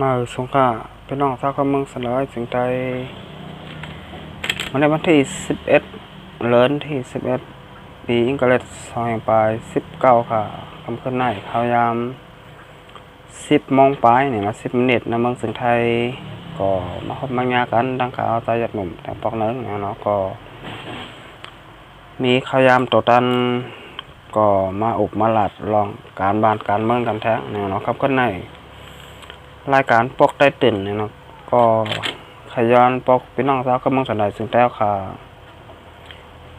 มาสงขลาพี่น้องชาวเมืองสลอยสิงใจวันในวันที่11เดือนที่11ปีอิงกฤษ2019ค่ะคำขึ้นในข่าวยาม10 โมงปลายเนี่ยนะ10 นาทีในเมืองสิงไทยก็มาพบมางานกันดังข่าวใจหยัดหนุ่มแต่ปอกเนื้อเนี่ยเนาะก็มีข่าวยามตัวตันก็มาอุบมาหลัดลองการบ้านการเมืองกันแท้เนี่ยเนาะครับขึ้นในรายการปกได้ตื่นเนี่ยเนาะก็ขย้อนปกพี่น้องสาวก็เมืองสันดานซึ่งแต้วค่ะ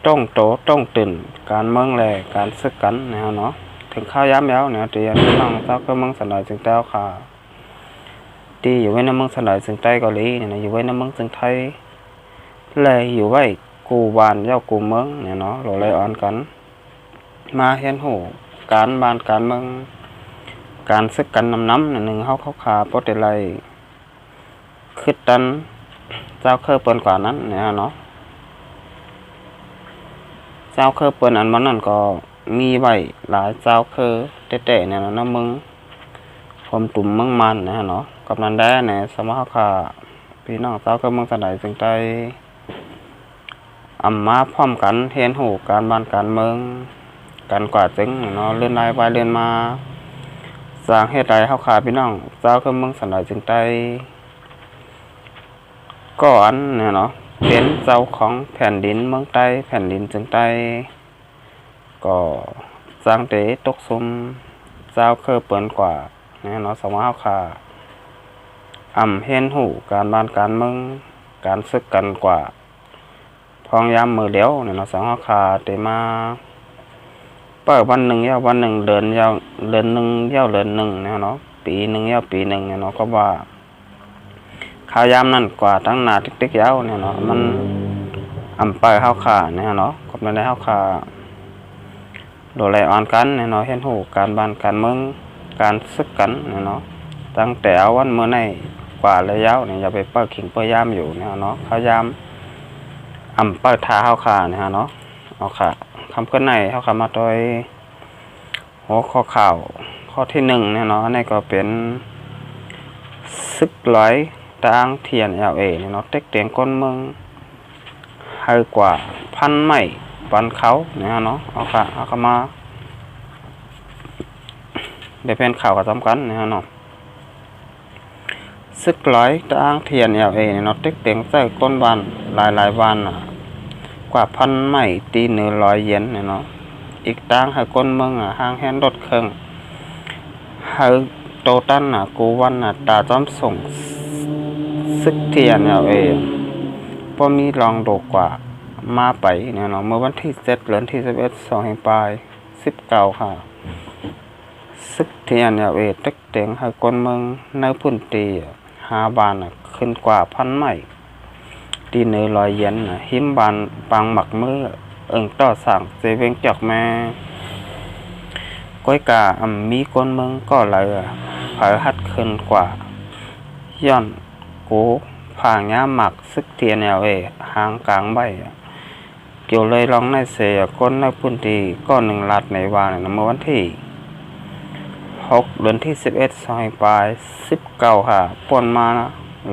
ต้องโตต้องตื่นการเมืองแหล่การซึกกันเนี่ยเนาะถึงข้าวย้ำแล้วเนี่ยเตียนพี่น้องสาวก็เมืองสันดานซึ่งแต้วค่ะที่อยู่ไว้ในเมืองสันดานซึ่งใต้เกาหลีเนี่ยอยู่ไว้ในเมืองซึ่งไทยแหล่อยู่ไว้กูบานเย้ากูเมืองเนี่ยเนาะโหลเลยอ่อนกันมาเห็นหูการบ้านการเมืองการซึกกันน้ำหนึ่งเขาขาโปรตีไลคือตันเจ้าเคยเปิดกว่านั้นเนี่ยเนาะเจ้าเคยเปิดอันมันนั่นก็มีใบหลายเจ้าเคยเตะเนี่ยนะมึงผมตุ่มมึงมันเนี่ยเนาะกับนั้นได้เนี่ยสมาขาพี่น้องเจ้าเคยมึงสลายจึงใจมาพร้อมกันเห็นหูการบ้านการเมืองการกว่าจึงเนาะเลื่อนลายไปเลื่อนมาสร้างเหตุใดเขาขาพี่น้องเจ้าเคยมึงสลายจึงใจก่อนเนี่ยเนาะเป็นเจ้าของแผ่นดินเมืองใต้แผ่นดินจึงใต้ก็สร้างเตตกซุมเจ้าเคยเปิดกว่าเนี่ยเนาะสมาขาเห็นหูการบ้านการเมืองการซึกกันกว่าพองยามมือเดียวเนี่ยเนาะสมาขาเตมาเปิดวันหนึ่งยาววันหนึ่งเดือนยาวเดือนหนึ่งยาวเดือนหนึ่งเนี่ยเนาะปีหนึ่งยาวปีหนึ่งเนี่ยเนาะก็ว่าข้าวยามนั่นกว่าตั้งนาติ๊กๆยาวเนี่ยเนาะมันไปข้าวขาเนี่ยเนาะก็ไม่ได้ข้าวขาโดยไหลอ่อนกันเนี่ยเนาะเห็นหูการบ้านการเมืองการซึกกันเนี่ยเนาะตั้งแต่เอาวันเมื่อในกว่าระยะเนี่ยอย่าไปเปิดขิงเปิดยามอยู่เนี่ยเนาะข้าวยามเปิดท่าข้าวขาเนี่ยเนาะเอาค่ะคำขึ้นในข้าวขามาโดยหัวข้อข่าวข้อที่1เนี่ยเนาะนี่ก็เป็นซึกร้อยตางเทียนเนี่ยเนาะเต็กเตียงก้นเมืองให้กว่าพันไม้ปันเขาเนี่ยเนาะเอาค่ะเอาเข้ามาเดี๋ยวเป็นข่าวกับสำคัญเนี่ยเนาะซึกร้อยตางเทียนเนี่ยเนาะเต็กเตียงใส่ก้นวันหลายวันกว่าพันไม้ตี100 เยนเนี่ยเนาะอีกตางให้ก้นเมืองห้างแฮนรถเครื่องให้โตตันกูวันตาจอมส่งซึกเทียนเนี่ยพอมีลองโดกว่ามาไปเนี่ยเนาะเมื่อวันที่7 เดือนที่11 2 แห่งปลาย19ค่ะซึกเทียนเนี่ยตึกเต็งให้คนเมืองในพื้นที่5 บานขึ้นกว่าพันไม้ตี100 เยนหิมบานปังหมักมือต่อสั่งเจเวงจอกแม่ก้อยกามีคนเมืองก็เลยเผยหัดขึ้นกว่าย้อนกูผ่างย้าหมักซึกเทียนหางกลางใบเกี่ยวเลยลองในเสียคนในพื้นที่ก็1 ลัดในวันเมื่อวันที่6 เดือนที่11 2 ปลาย19ค่ะป่นมา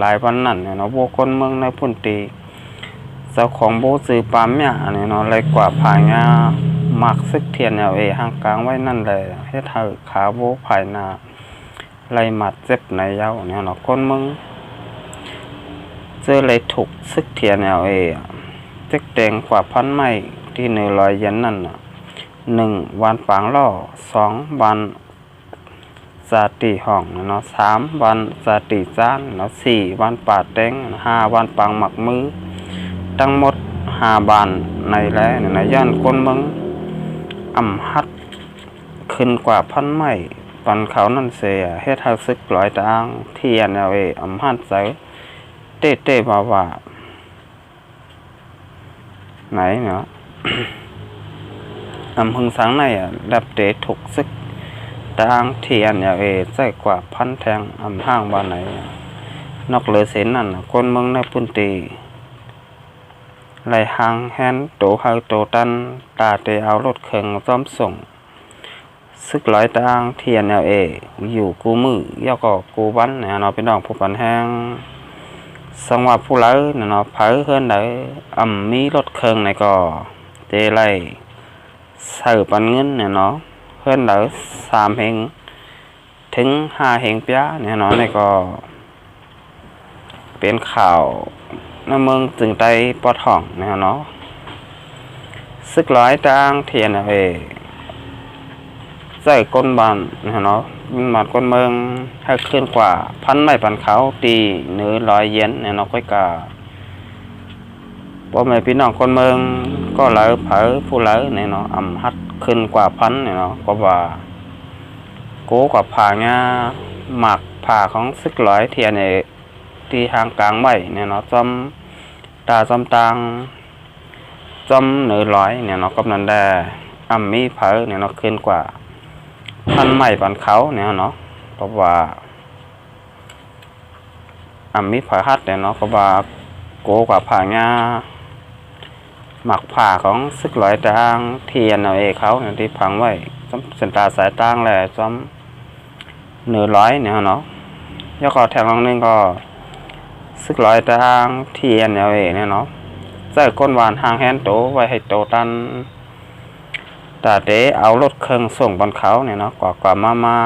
หลายวันนั่นเนาะโบคนเมืองในพื้นที่เจ้าของโบซื้อปามเนี่ยเนาะเลยกว่าผ่างย้าหมักซึกเทียนหางกลางไว้นั่นเลยให้เธอขาโบภายนาไล่หมัดเจ็บในเย้าเนี่ยเนาะคนเมืองเจอเลยถูกซึกเทียนเจ๊กแดงกว่าพันไม้ที่100 เยนนั่น1 วันปางล่อ2 วันสาติห้องเนาะ3 วันสาติจานเนาะ4 วันป่าแตง5 วันปางหมักมือทั้งหมด5 บานในแล้วในย่านคนเมืองฮัดขึ้นกว่าพันไม้ปันเขานั่นเสียเฮ็ดให้ซึกร้อยตางเทียนฮัดใส่เต้ว่าไหนเนาะ พึงสังในดับเตะถูกซึกตางเทียนใส่กว่าพันแทงห้างบ้านไหนนอกเหลือเส้นนั่นคนเมืองในพื้นที่ไหลหางแฮนโตเฮาโตตันตาเตเอารถเครื่องซ้อมส่ง ซึกร้อยตางเทียนเออยู่กูมือย่อก็กูบันเนี่ยเนาะพี่น้องผู้ปันแห้งสังว่าผู้เล้เนาะเผยเฮือนได้มีรถเครื่องในก็เจไลใส่ปันเงินเนี่ยเนาะเฮือนได้3 เหงถึง5 เหงเปียเนี่ยเนาะในก็เป็นข่าวในเมืองจึงไตปอท่องเนี่ยเนาะซึกร้อยตางเทียนใส่ก้นบานนะเนาะบานก้นเมืองให้ขึ้นกว่าพันไม้ปันเขาตีเนื้อ100 เยนเนี่ยเนาะก้อยกาพ่อแม่พี่น้องคนเมืองก็ไหลเผยผู้ไหลเนี่ยเนาะฮัดขึ้นกว่าพันเนี่ยเนาะก็ว่าโก้กับผ่าเงี้ยหมักผ่าของซึกร้อยเทียนเนี่ยที่ทางกลางใบเนี่ยเนาะจอมตาจอมตังจอมเนื้อ100เนี่ยเนาะกำนันแดมีเผยเนี่ยเนาะขึ้นกว่าพันไม้ปันเขาเนี่ยเนาะเพราะว่ามีผาฮัดเนี่ยเนาะเพราะว่าโกกว่าผางาหมักผ่าของซึกร้อยตางเทียนเขาเนี่ยที่พังไว้จอมเส้นตาสายตางแหละจอมเนื้อ100เนี่ยเนาะยกขอแถมลงนึงก็ซึกร้อยตางเทียนเนี่ยเนาะใส่ก้นหวานหางแฮนโตไว้ให้โตตันตาเตเอารถเครื่องส่งบนเขาเนี่ยเนาะกว่ามา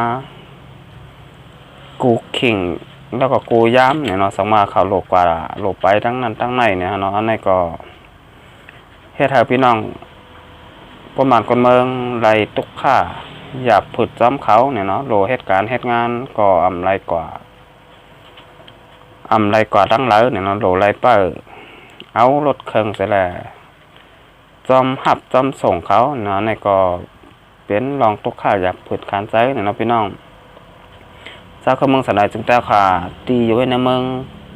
กูขิงแล้วก็กูย้ำเนี่ยเนาะสังมาเขาโลกกว่าโลกไปทั้งนั้นทั้งในเนี่ยเนาะอันนี้ก็เฮ็ดให้พี่น้องประมาณคนเมืองไรตุกค่าอยากผุดจ้ำเขาเนี่ยเนาะโลเหตุการณ์เหตุงานก็ไรกว่าทั้งหลายเนี่ยเนาะโลไรเป้เอารถเครื่องเสร็จแล้วจอมหับจอมส่งเขาเนาะในก็เป็นรองตุกค่าอยากผุดขานใจเนี่ยเนาะพี่น้องเจ้าข้าเมืองสนายจึงแต่ขาตีอยู่ในเมือง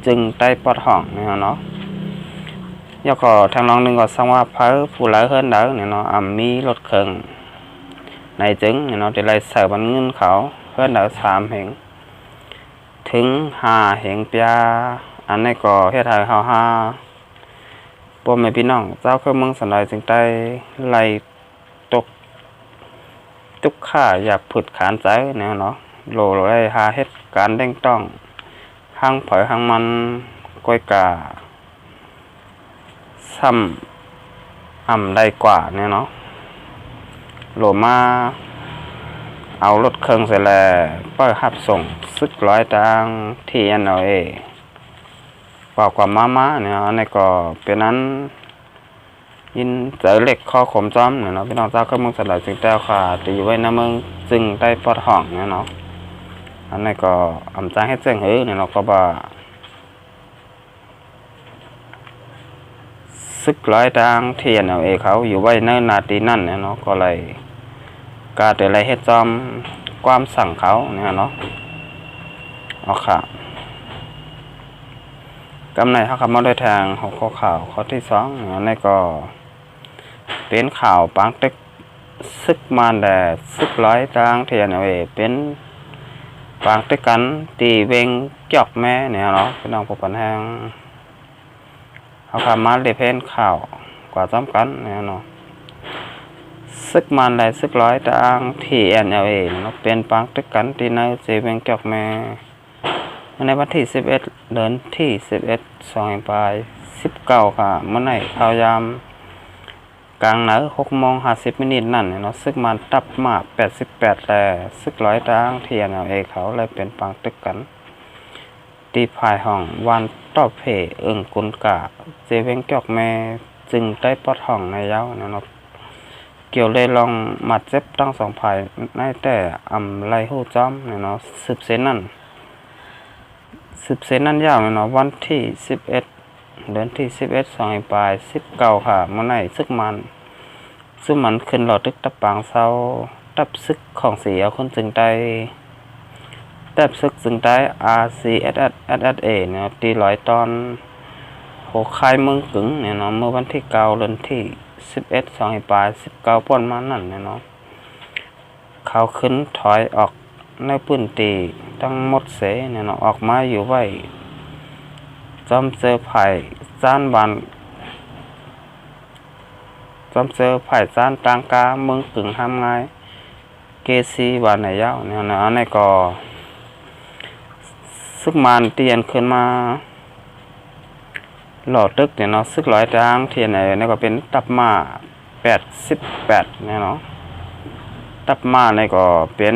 จึงได้ปอดห้องเนี่ยเนาะยกขอทางรองหนึ่งก็สังว่าเพอผู้หลายเฮิรนเด้อเนี่ยเนาะมีรถเครื่องในจึงเนี่ยเนาะจะไล่ใส่บันเงินเขาเฮิรนเด้อ3 เหงถึง5 เหงเปียอันนี้ก็เฮ็ดให้เฮาพ่อแม่พี่น้องเจ้าข้าเมืองสนายจึงได้ไล่ตกตุกค่าอยากผุดขานใจเนี่ยเนาะโลได้หาเหตุการณ์เด้งต้องห้างเผยห้างมันก้อยกาซ้ำได้กว่าเนี่ยเนาะโลมาเอารถเครื่องเสร็จแล้วเปิดหับส่งซึกร้อยตางที่กว่ามาเนี่ยอันนี้ก็เป็นนั้นยินเจอเหล็กข้อขมจ้อมเนี่ยเนาะพี่น้องเจ้าก็มึงสลายจึงแต้วขาตีไว้นะมึงจึงได้ปอดห้องเนี่ยเนาะอันนี้ก็จ้างให้แจ้งเนี่ยเนาะก็ว่าซึกร้อยตางเทียนเขาอยู่ไว้ในนาทีนั่นเนี่ยเนาะก็เลยกาแต่ไรเฮ็ดจอมความสั่งเขาเนี่ยเนาะเอาค่ะกำไรเขาคำมาด้วยทางของข้อข่าวข้อที่2อันนี้ก็เป็นข่าวปังเต็กซึกมานแดดซึกร้อยตางเทียนเป็นปางเต็กกันตีเวงจอกแม่เนี่ยเนาะพี่น้องผู้ปันแห้งเขาคำมาได้เพ้นข่าวกว่าซ้ำกันเนี่ยเนาะซึกมันแดดซึกร้อยตางที่เนาะเป็นปางเต็กกันตีในตีเวงจอกแม่ในวันที่11 เดือนที่11 2 ปลาย19ค่ะเมื่อไหร่ข่าวยามกลางหนา6:50 นั่นเนาะซึกมันตับมา88แต่ซึกร้อยตางเทียนเขาเลยเป็นปางตึกกันตีภายห้องวันต่อเพกุลกะเจเวงจอกแม่จึงได้ปอดห้องในเย้าเนาะเกี่ยวเลยลองมัดเจ็บตั้ง2 ภายในแต่ไรหู้จ้อมเนาะ10 เซนนั่นยาวเนาะวันที่11 เดือนที่11 2 ปลาย19ค่ะเมื่อไหร่ซึกมันขึ้นหลอดตึกตับปางเศร้าตับซึกของเสียคนจึงได้ตับซึกจึงได้ RCSSA เนี่ยตี100 ตอนโหคายเมืองกึ่งเนี่ยเนาะเมื่อวันที่9 เดือนที่11 2 ปลาย19 ป้นมานั่นเนี่ยเนาะเขาขึ้นถอยออกในพื้นที่ทั้งหมดเสเนี่ยเนาะออกมาอยู่ไว้จอมเจอไผ่จ้านบานจอมเจอไผ่จ้านตางกาเมืองกึ่งห้ามง่าย เกซีวานในยาวเนี่ยนะในก็ซึกมันเตียนขึ้นมาหลอดตึกเนี่ยเนาะซึกร้อยจางเทียนเนี่ยก็เป็นตับมา88เนี่ยเนาะตับมาเนี่ยก็เป็น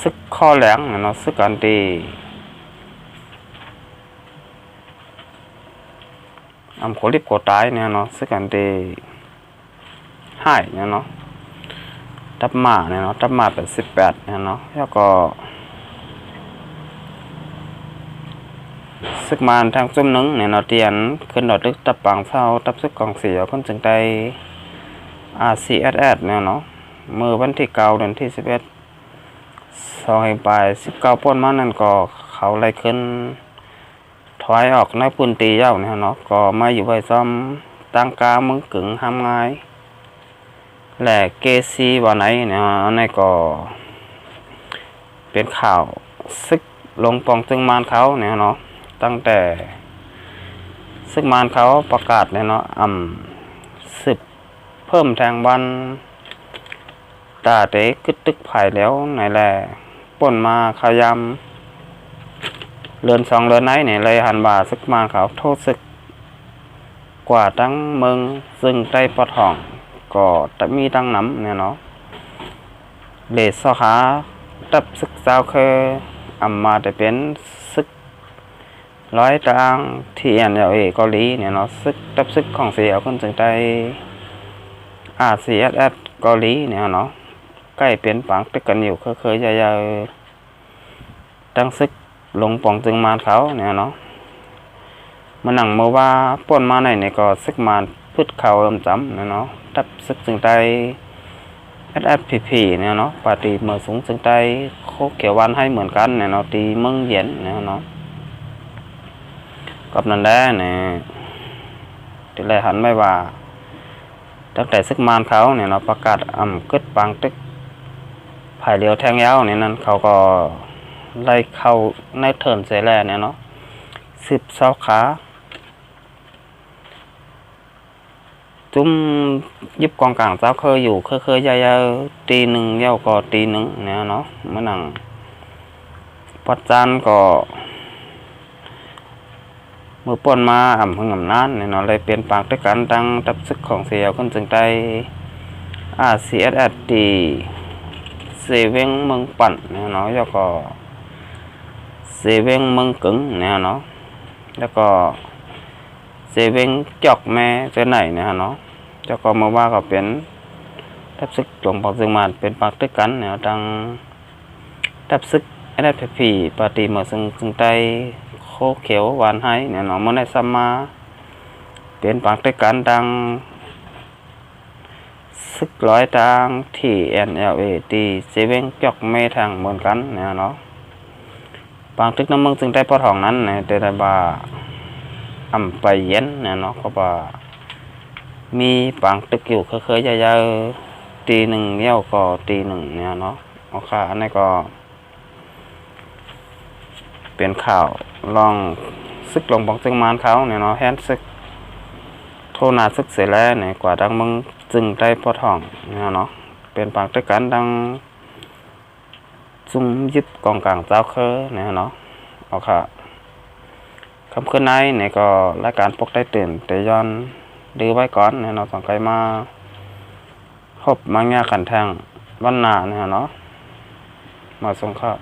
ซึกข้อแหลงเนี่ยเนาะซึกอันตีโคลิบโคตายเนี่ยเนาะซึกอันตีให้เนี่ยเนาะตับมาเนี่ยเนาะตับมา88เนี่ยเนาะแล้วก็ซึกมานทางจุ่มนึงเนี่ยเนาะเตียนขึ้นดอดลึกตับปังเศร้าตับซึกกองเสียคนจึงได้RCSS เนี่ยเนาะมือวันที่9 เดือนที่11 2แห่งปลาย19ป่นมานั่นก็เขาไล่ขึ้นถอยออกในพื้นที่เย้าเนี่ยเนาะก็มาอยู่ไว้ซ้อมตั้งกามึงกึ่งห้ามง่ายและเกซีว่าไหนเนี่ยในก็เป็นข่าวซึกลงปองจึงมานเขาเนี่ยเนาะตั้งแต่ซึกมานเขาประกาศเนี่ยเนาะสืบเพิ่มแทงบันตาเตะกึดตึกไผ่แล้วไหนแหละป่นมาขยำเรือน2 เรือนไหนเนี่ยเลยหันบ่าซึกมานเขาโทษซึกกว่าตั้งเมืองซึ่งได้ปะทองก็จะมีตั้งน้ำเนี่ยเนาะเลสอขาตับซึกเจ้าเคยมาแต่เป็นซึกร้อยตางที่NLAเกาหลีเนี่ยเนาะซึกตับซึกของเสียคนจึงได้RCSS เกาหลีเนี่ยเนาะใกล้เป็นปังตึกกันอยู่เคยยาวๆตั้งซึกลงปองจึงมานเขาเนี่ยเนาะมันหนังมาว่าป่นมาไหนเนี่ยก็ซึกมานพืชเขาจำเนี่ยเนาะตับซึกจึงได้SSPP เนี่ยเนาะปาตีเมื่อสูงจึงได้โคเขียววันให้เหมือนกันเนี่ยเนาะตีเมืองเย็นเนี่ยเนาะกับนั่นแหละเนี่ยที่แรกหันไม่ว่าตั้งแต่ซึกมานเขาเนี่ยเนาะประกาศกึดปังตึกไผ่เลียวแทงยาวเนี่ยนั้นเขาก็ไล่เข้าในเทิร์นเสแลเนี่ยเนาะ10 เสาขาจุ้มยิบกองกลางเจ้าเคยอยู่เคยยาวๆตี1เย้าก็ตี1เนี่ยเนาะมันหนังปัจจันก็มือป่นมาหึงนานเนี่ยเนาะเลยเปลี่ยนปากด้วยกันตั้งตับซึกของเสียคนจึงได้RCSS ดีเซเวงเมืองปั่นเนี่ยเนาะแล้วก็เซเวงเมืองกึ่งเนี่ยเนาะแล้วก็เซเวงจอกแม่เจ้าไหนเนี่ยเนาะแล้วก็มาว่าก็เป็นตับซึกหลวงปองจึงมาเป็นปากด้วยกันเนี่ยตั้งตับซึกSSPP ปฏิเมื่อจึงได้โคเขียวหวานให้เนี่ยเนาะมันได้ซ้ำมาเป็นปากด้วยกันดังซึกร้อยทางที่NLA ตีเซเว่งจอกไม่ทางเหมือนกันเนี่ยเนาะปางตึกน้ำมึงจึงได้ปะทองนั้นเนี่ยแต่ได้บ่าไปเย็นเนี่ยเนาะเขาบ่ามีปางตึกอยู่เคยยาวๆตี1เย้าก็ตี1เนี่ยเนาะเอาค่ะอันนี้ก็เป็นข่าวลองซึกลงปองจึงมานเขาเนี่ยเนาะแฮนซึกโทนาซึกเสร็จแล้วเนี่ยกว่าดังมึงจึงได้ปะทองเนี่ยเนาะเป็นปางด้วยกันดังจุ้มยิบกองกลางเจ้าเคยเนี่ยเนาะเอาค่ะคำขึ้นในเนี่ยก็รายการปกได้ตื่นแต่ย้อนดื้อไว้ก่อนเนี่ยเนาะสังไกมาพบมาแง่ขันแทงวันหนาเนี่ยเนาะมาส่งข้าว